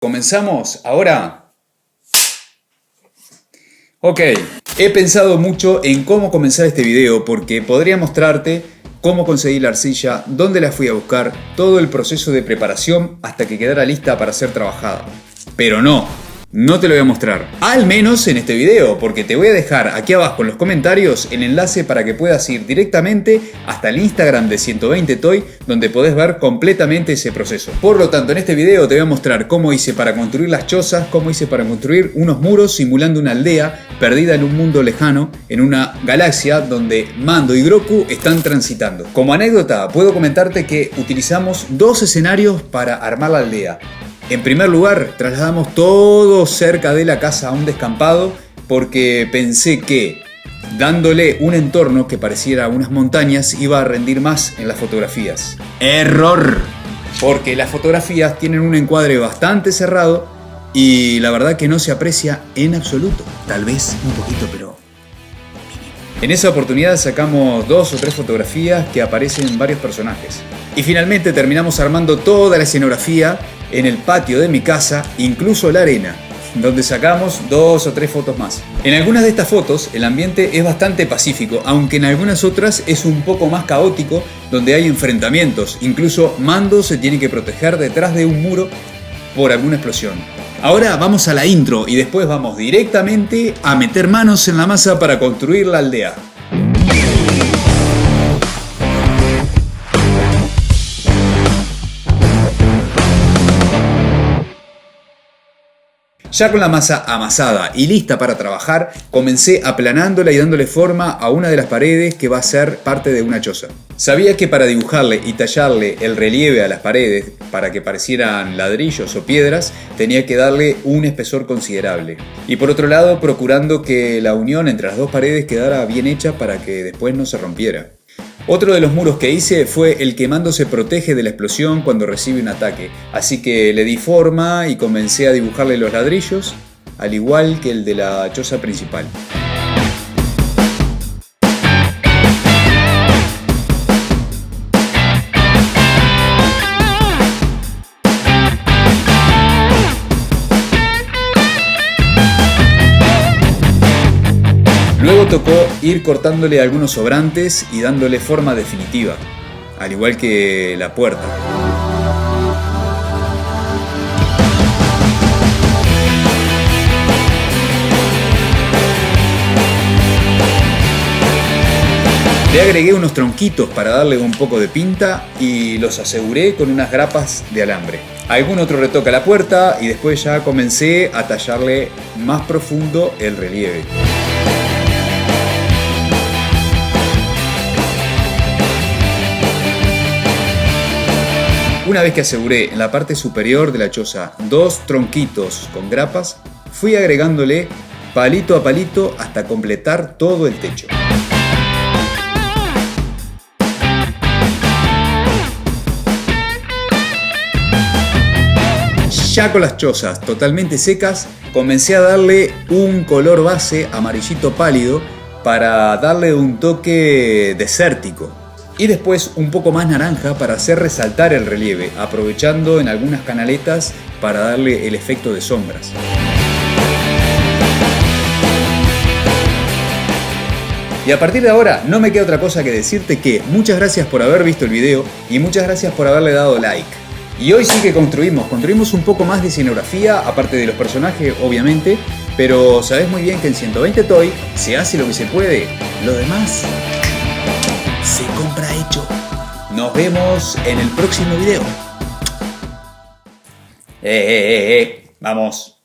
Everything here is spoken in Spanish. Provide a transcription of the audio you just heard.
¿Comenzamos ahora? Ok, he pensado mucho en cómo comenzar este video porque podría mostrarte cómo conseguí la arcilla, dónde la fui a buscar, todo el proceso de preparación hasta que quedara lista para ser trabajada. Pero no te lo voy a mostrar, al menos en este video, porque te voy a dejar aquí abajo en los comentarios el enlace para que puedas ir directamente hasta el Instagram de 120 Toy, donde podés ver completamente ese proceso. Por lo tanto, en este video te voy a mostrar cómo hice para construir las chozas, cómo hice para construir unos muros simulando una aldea perdida en un mundo lejano, en una galaxia donde Mando y Grogu están transitando. Como anécdota, puedo comentarte que utilizamos dos escenarios para armar la aldea. En primer lugar, trasladamos todo cerca de la casa a un descampado porque pensé que dándole un entorno que pareciera unas montañas iba a rendir más en las fotografías. ¡Error! Porque las fotografías tienen un encuadre bastante cerrado y la verdad que no se aprecia en absoluto. Tal vez un poquito, pero mínimo. En esa oportunidad sacamos 2 o 3 fotografías que aparecen varios personajes. Y finalmente terminamos armando toda la escenografía en el patio de mi casa, incluso la arena, donde sacamos 2 o 3 fotos más. En algunas de estas fotos el ambiente es bastante pacífico, aunque en algunas otras es un poco más caótico, donde hay enfrentamientos. Incluso Mando se tiene que proteger detrás de un muro por alguna explosión. Ahora vamos a la intro y después vamos directamente a meter manos en la masa para construir la aldea. Ya con la masa amasada y lista para trabajar, comencé aplanándola y dándole forma a una de las paredes que va a ser parte de una choza. Sabía que para dibujarle y tallarle el relieve a las paredes, para que parecieran ladrillos o piedras, tenía que darle un espesor considerable. Y por otro lado, procurando que la unión entre las dos paredes quedara bien hecha para que después no se rompiera. Otro de los muros que hice fue el que Mando se protege de la explosión cuando recibe un ataque, así que le di forma y comencé a dibujarle los ladrillos, al igual que el de la choza principal. Luego tocó ir cortándole algunos sobrantes y dándole forma definitiva, al igual que la puerta. Le agregué unos tronquitos para darle un poco de pinta y los aseguré con unas grapas de alambre. Algún otro retoque a la puerta y después ya comencé a tallarle más profundo el relieve. Una vez que aseguré en la parte superior de la choza 2 tronquitos con grapas, fui agregándole palito a palito hasta completar todo el techo. Ya con las chozas totalmente secas, comencé a darle un color base amarillito pálido para darle un toque desértico. Y después un poco más naranja para hacer resaltar el relieve, aprovechando en algunas canaletas para darle el efecto de sombras. Y a partir de ahora no me queda otra cosa que decirte que muchas gracias por haber visto el video y muchas gracias por haberle dado like. Y hoy sí que construimos un poco más de escenografía, aparte de los personajes obviamente, pero sabes muy bien que en 120 Toy se hace lo que se puede, lo demás se compra hecho. Nos vemos en el próximo video. Vamos.